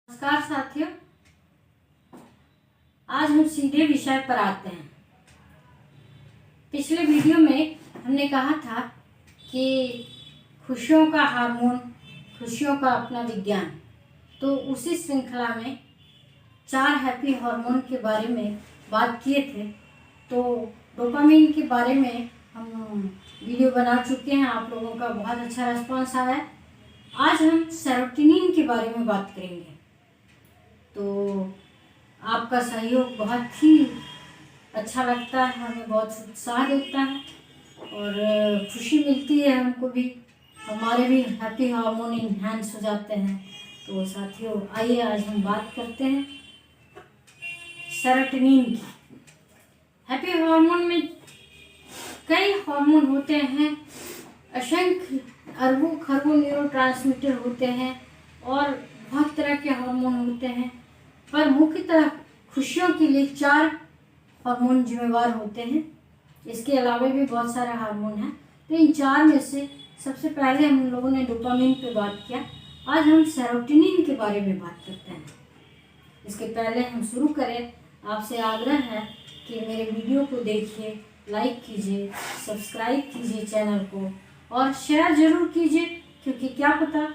नमस्कार साथियों, आज हम सीधे विषय पर आते हैं। पिछले वीडियो में हमने कहा था कि खुशियों का हार्मोन, खुशियों का अपना विज्ञान। तो उसी श्रृंखला में 4 हैप्पी हार्मोन के बारे में बात किए थे। तो डोपामिन के बारे में हम वीडियो बना चुके हैं, आप लोगों का बहुत अच्छा रिस्पांस आया है। आज हम सेरोटोनिन के बारे में बात करेंगे। तो आपका सहयोग बहुत ही अच्छा लगता है, हमें बहुत उत्साह देता है और खुशी मिलती है हमको भी, हमारे भी हैप्पी हार्मोन इन्हांस हो जाते हैं। तो साथियों, आइए आज हम बात करते हैं सेरोटोनिन की। हैप्पी हार्मोन में कई हार्मोन होते हैं, असंख्य अरबों खरबों न्यूरोट्रांसमीटर होते हैं और बहुत तरह के हार्मोन होते हैं, पर मुख्यतः खुशियों के लिए 4 हार्मोन जिम्मेवार होते हैं। इसके अलावा भी बहुत सारे हार्मोन हैं। तो इन 4 में से सबसे पहले हम लोगों ने डोपामिन पे बात किया। आज हम सेरोटोनिन के बारे में बात करते हैं। इसके पहले हम शुरू करें, आपसे आग्रह है कि मेरे वीडियो को देखिए, लाइक कीजिए, सब्सक्राइब कीजिए चैनल को और शेयर ज़रूर कीजिए, क्योंकि क्या पता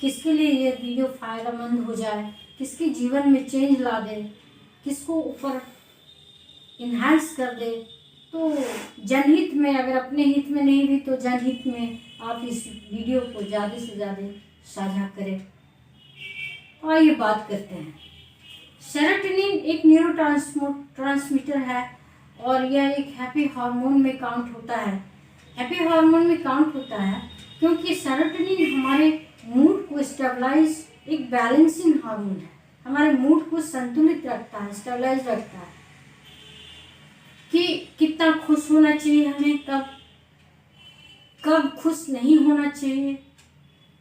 किसके लिए ये वीडियो फ़ायदेमंद हो जाए, किसके जीवन में चेंज ला दे, किसको ऊपर इन्हांस कर दे। तो जनहित में, अगर अपने हित में नहीं भी तो जनहित में आप इस वीडियो को ज़्यादा से ज़्यादा साझा करें। तो आइए बात करते हैं। सेरोटोनिन एक न्यूरोट्रांसमीटर है और यह एक हैप्पी हार्मोन में काउंट होता है। हैप्पी हार्मोन में काउंट होता है क्योंकि सेरोटोनिन हमारे मूड को स्टेबलाइज, एक बैलेंसिंग हार्मोन है, हमारे मूड को संतुलित रखता है, स्टेबलाइज रखता है कि कितना खुश होना चाहिए हमें, कब खुश नहीं होना चाहिए,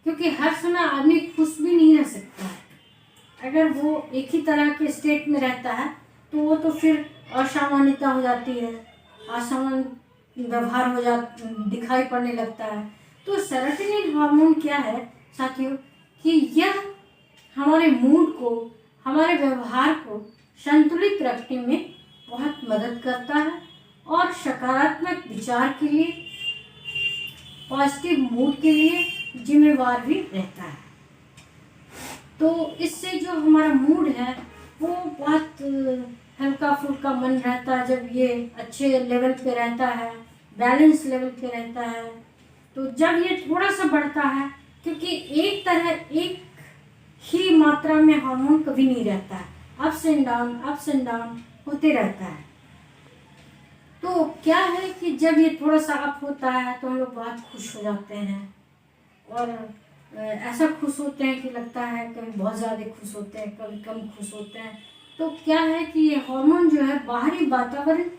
क्योंकि हर समय आदमी खुश भी नहीं रह सकता है। अगर वो एक ही तरह के स्टेट में रहता है तो वो तो फिर असामान्यता हो जाती है, असामान्य व्यवहार दिखाई पड़ने लगता है। तो सेरोटोनिन हार्मोन क्या है साथियों, कि यह हमारे मूड को, हमारे व्यवहार को संतुलित रखने में बहुत मदद करता है और सकारात्मक विचार के लिए, पॉजिटिव मूड के लिए जिम्मेवार भी रहता है। तो इससे जो हमारा मूड है वो बहुत हल्का फुल्का मन रहता है। जब ये अच्छे लेवल पे रहता है, बैलेंस लेवल पे रहता है, तो जब ये थोड़ा सा बढ़ता है, क्योंकि एक ही मात्रा में हार्मोन कभी नहीं रहता है, अप्स एंड डाउन होते रहता है। तो क्या है कि जब ये थोड़ा सा अप होता है तो हम लोग बहुत खुश हो जाते हैं और ऐसा खुश होते हैं कि लगता है कभी बहुत ज़्यादा खुश होते हैं, कभी कम खुश होते हैं। तो क्या है कि ये हार्मोन जो है बाहरी वातावरण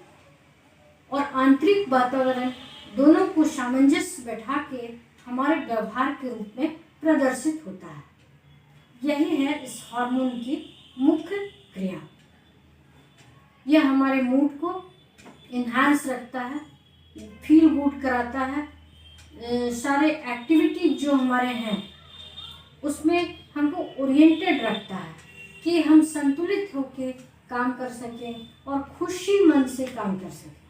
और आंतरिक वातावरण दोनों को सामंजस्य बैठा के हमारे व्यवहार के रूप में प्रदर्शित होता है। यही है इस हार्मोन की मुख्य क्रिया। यह हमारे मूड को इन्हांस रखता है, फील गुड कराता है, सारे एक्टिविटी जो हमारे हैं उसमें हमको ओरिएंटेड रखता है कि हम संतुलित होकर काम कर सकें और खुशी मन से काम कर सकें।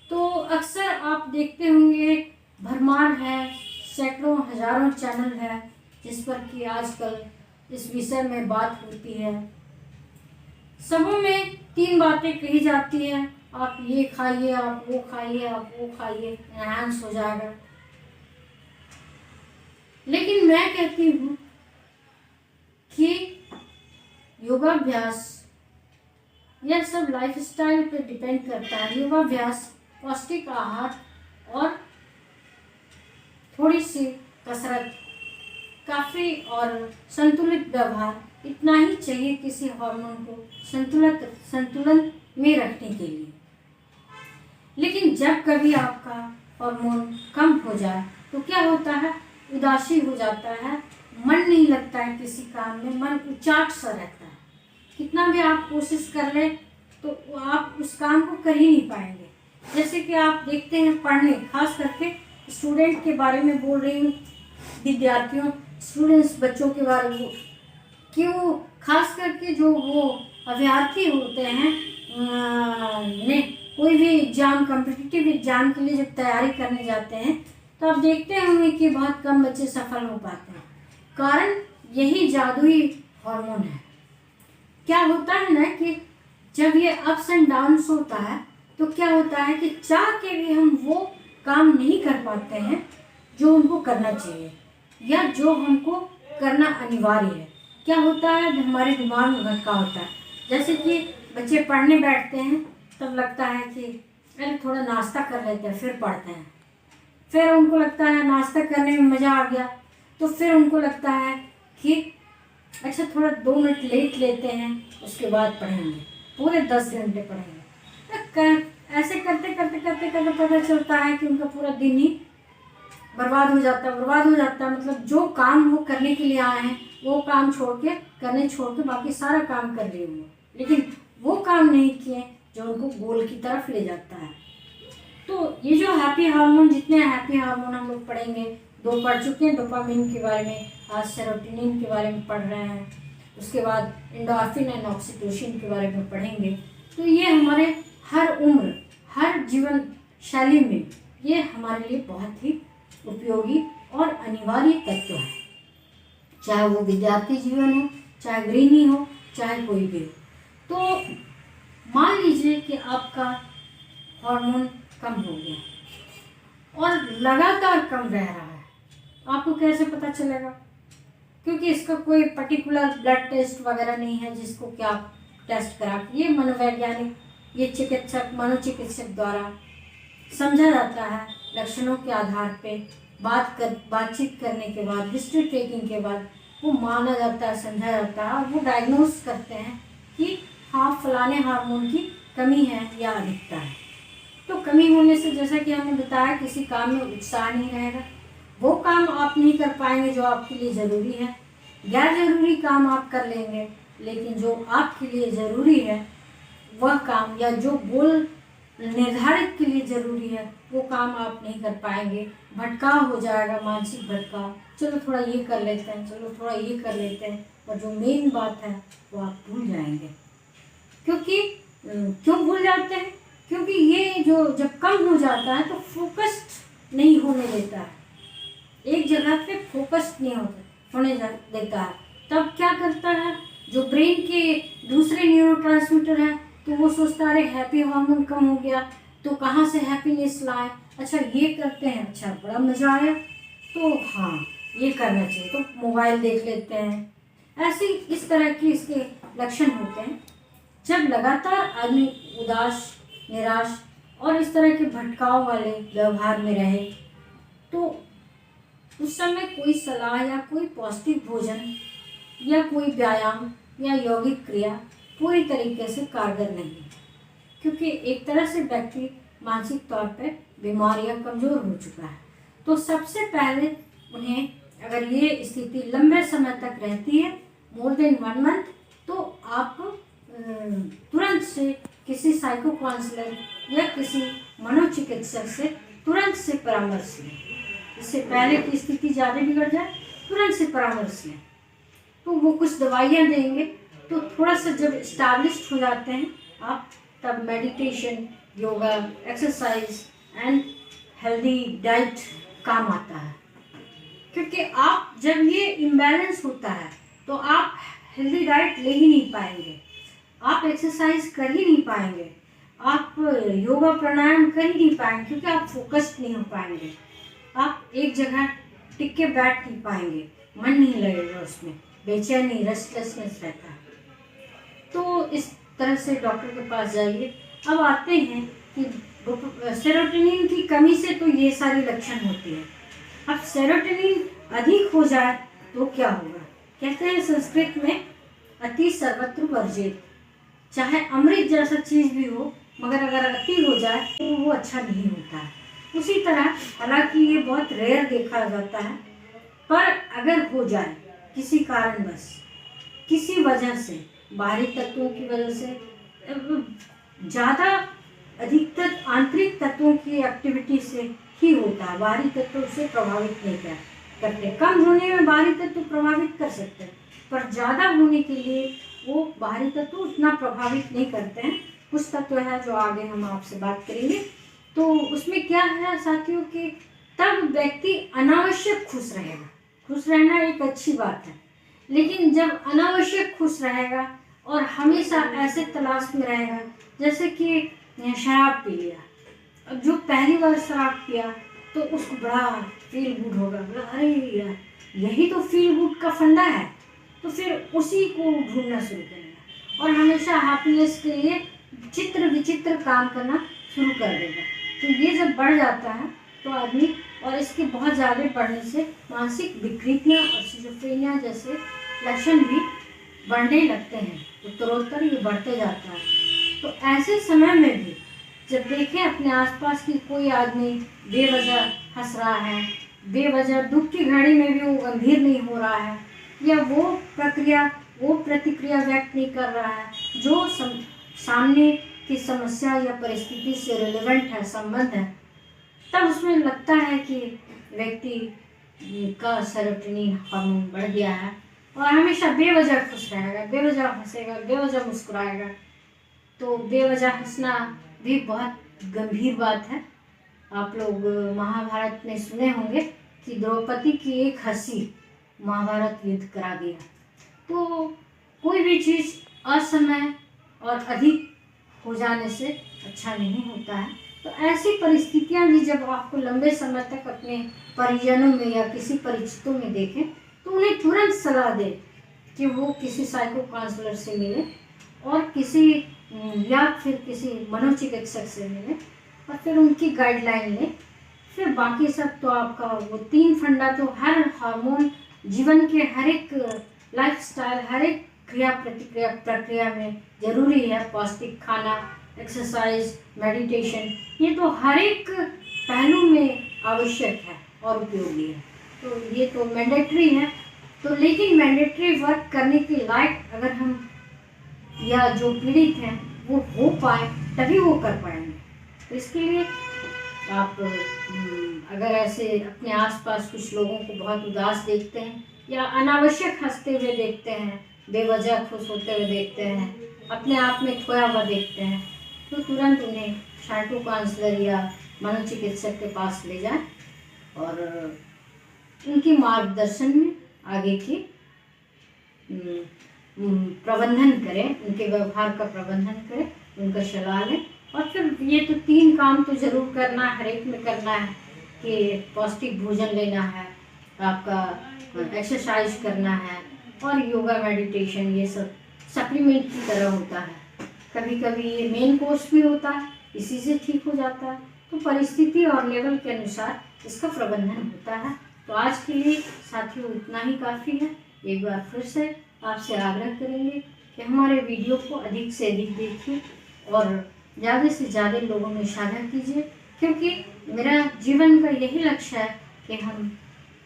तो अक्सर आप देखते होंगे भरमार है, सैकड़ों हजारों चैनल है जिस पर कि आजकल इस विषय में बात होती है। सबों में 3 बातें कही जाती हैं, आप ये खाइए, आप वो खाइए, आप वो खाइए, एनहांस हो जाएगा। लेकिन मैं कहती हूँ कि योगाभ्यास, यह सब लाइफस्टाइल पे डिपेंड करता है। योगाभ्यास, पौष्टिक आहार और थोड़ी सी कसरत, काफ़ी और संतुलित व्यवहार, इतना ही चाहिए किसी हार्मोन को संतुलन में रखने के लिए। लेकिन जब कभी आपका हार्मोन कम हो जाए तो क्या होता है, उदासी हो जाता है, मन नहीं लगता है किसी काम में, मन उचाट सा रहता है। कितना भी आप कोशिश कर लें तो आप उस काम को कर ही नहीं पाएंगे। जैसे कि आप देखते हैं पढ़ने, खास करके स्टूडेंट के बारे में बोल रही हूँ, विद्यार्थियों, स्टूडेंट्स, बच्चों के बारे में कि वो खास करके जो वो अभ्यर्थी होते हैं ने कोई भी एग्ज़ाम, कॉम्पिटिटिव एग्ज़ाम के लिए जब तैयारी करने जाते हैं तो आप देखते होंगे कि बहुत कम बच्चे सफल हो पाते हैं। कारण यही जादुई हार्मोन है। क्या होता है ना कि जब ये अप्स एंड डाउन्स होता है तो क्या होता है कि चाह के भी हम वो काम नहीं कर पाते हैं जो हमको करना चाहिए या जो हमको करना अनिवार्य है। क्या होता है, हमारे दिमाग में भटका होता है। जैसे कि बच्चे पढ़ने बैठते हैं तब लगता है कि अरे थोड़ा नाश्ता कर लेते हैं फिर पढ़ते हैं, फिर उनको लगता है नाश्ता करने में मज़ा आ गया तो फिर उनको लगता है कि अच्छा थोड़ा 2 मिनट लेट लेते हैं उसके बाद पढ़ेंगे, पूरे 10 घंटे पढ़ेंगे। ऐसे करते करते करते करते पता चलता है कि उनका पूरा दिन ही बर्बाद हो जाता है। मतलब जो काम वो करने के लिए आए हैं वो काम छोड़ के बाकी सारा काम कर लिए हुए, लेकिन वो काम नहीं किए जो उनको गोल की तरफ ले जाता है। तो ये जो हैप्पी हार्मोन, जितने हैप्पी हार्मोन हम लोग पढ़ेंगे, 2 पढ़ चुके हैं डोपामिन के बारे में, आज सेरोटोनिन के बारे में पढ़ रहे हैं, उसके बाद एंडोर्फिन एंड ऑक्सीटोसिन के बारे में पढ़ेंगे। तो ये हमारे हर उम्र, हर जीवन शैली में ये हमारे लिए बहुत ही उपयोगी और अनिवार्य तत्व है, चाहे वो विद्यार्थी जीवन हो, चाहे गृहिणी हो, चाहे कोई भी हो। तो मान लीजिए कि आपका हार्मोन कम हो गया और लगातार कम रह रहा है, आपको कैसे पता चलेगा? क्योंकि इसका कोई पर्टिकुलर ब्लड टेस्ट वगैरह नहीं है जिसको कि आप टेस्ट करा के, ये मनोवैज्ञानिक, ये चिकित्सक, मनोचिकित्सक द्वारा समझा जाता है। लक्षणों के आधार पे बातचीत करने के बाद, हिस्ट्री टेकिंग के बाद वो माना जाता है, समझा जाता है और वो डायग्नोस करते हैं कि हाँ फलाने हार्मोन की कमी है या अधिकता है। तो कमी होने से जैसा कि हमने बताया किसी काम में उत्साह नहीं रहेगा, वो काम आप नहीं कर पाएंगे जो आपके लिए ज़रूरी है, गैर ज़रूरी काम आप कर लेंगे, लेकिन जो आपके लिए ज़रूरी है वह काम या जो गोल निर्धारित के लिए ज़रूरी है वो काम आप नहीं कर पाएंगे। भटकाव हो जाएगा, मानसिक भटकाव, चलो थोड़ा ये कर लेते हैं, चलो थोड़ा ये कर लेते हैं, और जो मेन बात है वो आप भूल जाएंगे। क्यों भूल जाते हैं? क्योंकि ये जो जब कम हो जाता है तो फोकस्ड नहीं होने देता है, एक जगह पे फोकस्ड नहीं होने देता है। तब क्या करता है, जो ब्रेन के दूसरे न्यूरोट्रांसमीटर है तो वो सोचता है हैप्पी हार्मोन कम हो गया तो कहाँ से हैप्पीनेस लाए, अच्छा ये करते हैं, अच्छा बड़ा मज़ा आया तो हाँ ये करना चाहिए, तो मोबाइल देख लेते हैं। ऐसे इस तरह के इसके लक्षण होते हैं। जब लगातार आदमी उदास, निराश और इस तरह के भटकाव वाले व्यवहार में रहे तो उस समय कोई सलाह या कोई पौष्टिक भोजन या कोई व्यायाम या यौगिक क्रिया पूरी तरीके से कारगर नहीं, क्योंकि एक तरह से व्यक्ति मानसिक तौर पर बीमार या कमज़ोर हो चुका है। तो सबसे पहले उन्हें अगर ये स्थिति लंबे समय तक रहती है, मोर देन 1 मंथ, तो आप तुरंत से किसी साइको काउंसलर या किसी मनोचिकित्सक से तुरंत से परामर्श लें। इससे पहले की स्थिति ज़्यादा बिगड़ जाए तुरंत से परामर्श लें। तो वो कुछ दवाइयाँ देंगे, तो थोड़ा सा जब इस्टेब्लिश्ड हो जाते हैं आप, तब meditation, yoga, exercise and healthy diet काम आता है। क्योंकि आप जब ये इम्बैलेंस होता है तो आप हेल्दी डाइट ले ही नहीं पाएंगे, आप एक्सरसाइज कर ही नहीं पाएंगे, आप योगा प्राणायाम कर ही नहीं पाएंगे, क्योंकि आप फोकस्ड नहीं हो पाएंगे, आप एक जगह टिक के बैठ नहीं पाएंगे, मन नहीं लगेगा उसमें, बेचैनी, रेस्टलेसनेस रहता है। तो इस तरह से डॉक्टर के पास जाइए। अब आते हैं कि सेरोटोनिन की कमी से तो ये सारी लक्षण होती है। अब सेरोटोनिन अधिक हो जाए तो क्या होगा? कहते हैं संस्कृत में अति सर्वत्र वर्जित, चाहे अमृत जैसा चीज़ भी हो मगर अगर अति हो जाए तो वो अच्छा नहीं होता है। उसी तरह हालांकि ये बहुत रेयर देखा जाता है, पर अगर हो जाए किसी कारणवश, किसी वजह से, बाहरी तत्वों की वजह से, ज़्यादा अधिकतर आंतरिक तत्वों की एक्टिविटी से ही होता है, बाहरी तत्व से प्रभावित नहीं करते। कम होने में बाहरी तत्व प्रभावित कर सकते हैं, पर ज़्यादा होने के लिए वो बाहरी तत्व उतना प्रभावित नहीं करते हैं। कुछ तत्व है जो आगे हम आपसे बात करेंगे। तो उसमें क्या है साथियों कि तब व्यक्ति अनावश्यक खुश रहेगा। खुश रहना एक अच्छी बात है, लेकिन जब अनावश्यक खुश रहेगा और हमेशा ऐसे तलाश में रहेगा, जैसे कि शराब पी लिया, अब जो पहली बार शराब पिया तो उसको बड़ा फील गुड होगा, अरे यार यही तो फील गुड का फंडा है, तो फिर उसी को ढूंढना शुरू करेगा और हमेशा हैप्पीनेस के लिए चित्र विचित्र काम करना शुरू कर देगा। तो ये जब बढ़ जाता है तो आदमी, और इसके बहुत ज़्यादा बढ़ने से मानसिक विकृतियाँ और सिजोफ्रेनिया जैसे लक्षण भी बढ़ने लगते हैं, उत्तरोत्तर ये बढ़ते जाता है। तो ऐसे समय में भी जब देखें अपने आसपास की कोई आदमी बेवजह हंस रहा है, बेवजह दुख की घड़ी में भी वो गंभीर नहीं हो रहा है, या वो प्रतिक्रिया व्यक्त नहीं कर रहा है जो सामने की समस्या या परिस्थिति से रिलेवेंट है, संबंध है, तब उसमें लगता है कि व्यक्ति का सेरोटोनिन हार्मोन बढ़ गया है और हमेशा बेवजह खुश रहेगा, बेवजह हंसेगा, बेवजह मुस्कुराएगा। तो बेवजह हंसना भी बहुत गंभीर बात है। आप लोग महाभारत में सुने होंगे कि द्रौपदी की एक हंसी महाभारत युद्ध करा दिया। तो कोई भी चीज़ असमय और अधिक हो जाने से अच्छा नहीं होता है। तो ऐसी परिस्थितियां भी जब आपको लंबे समय तक अपने परिजनों में या किसी परिचितों में देखें तो उन्हें तुरंत सलाह दें कि वो किसी साइको काउंसलर से मिले और या फिर किसी मनोचिकित्सक से मिले और फिर उनकी गाइडलाइन लें। फिर बाकी सब तो आपका वो 3 फंडा तो हर हार्मोन जीवन के हर एक लाइफस्टाइल, हर एक क्रिया प्रतिक्रिया प्रक्रिया में ज़रूरी है। पौष्टिक खाना, एक्सरसाइज, मेडिटेशन, ये तो हर एक पहलू में आवश्यक है और उपयोगी है। तो ये तो मैंडेटरी है। तो लेकिन मैंडेटरी वर्क करने के लायक अगर हम या जो पीड़ित हैं वो हो पाए तभी वो कर पाएंगे। तो इसके लिए आप अगर ऐसे अपने आसपास कुछ लोगों को बहुत उदास देखते हैं या अनावश्यक हंसते हुए देखते हैं, बेवजह खुश होते हुए देखते हैं, अपने आप में खोया हुआ देखते हैं, तो तुरंत उन्हें साइको काउंसलर या मनोचिकित्सक के पास ले जाएं और उनके मार्गदर्शन में आगे की प्रबंधन करें, उनके व्यवहार का प्रबंधन करें, उनका सलाह लें। और फिर ये तो 3 काम तो ज़रूर करना है, हर एक में करना है कि पौष्टिक भोजन लेना है, आपका एक्सरसाइज करना है और योगा मेडिटेशन, ये सब सप्लीमेंट की तरह होता है। कभी कभी ये मेन कोर्स भी होता है, इसी से ठीक हो जाता है। तो परिस्थिति और लेवल के अनुसार इसका प्रबंधन होता है। तो आज के लिए साथियों इतना ही काफ़ी है। एक बार फिर से आपसे आग्रह करेंगे कि हमारे वीडियो को अधिक से अधिक देखिए और ज़्यादा से ज़्यादा लोगों में साझा कीजिए, क्योंकि मेरा जीवन का यही लक्ष्य है कि हम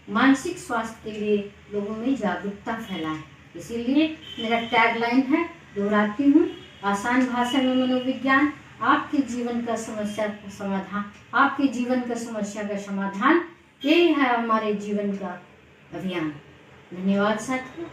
मानसिक स्वास्थ्य के लिए लोगों में जागरूकता फैलाएं। इसीलिए मेरा टैगलाइन है, दोहराती हूँ, आसान भाषा में मनोविज्ञान, आपके जीवन का समस्या का समाधान, आपके जीवन का समस्या का समाधान, यही है हमारे जीवन का अभियान। धन्यवाद साथियों।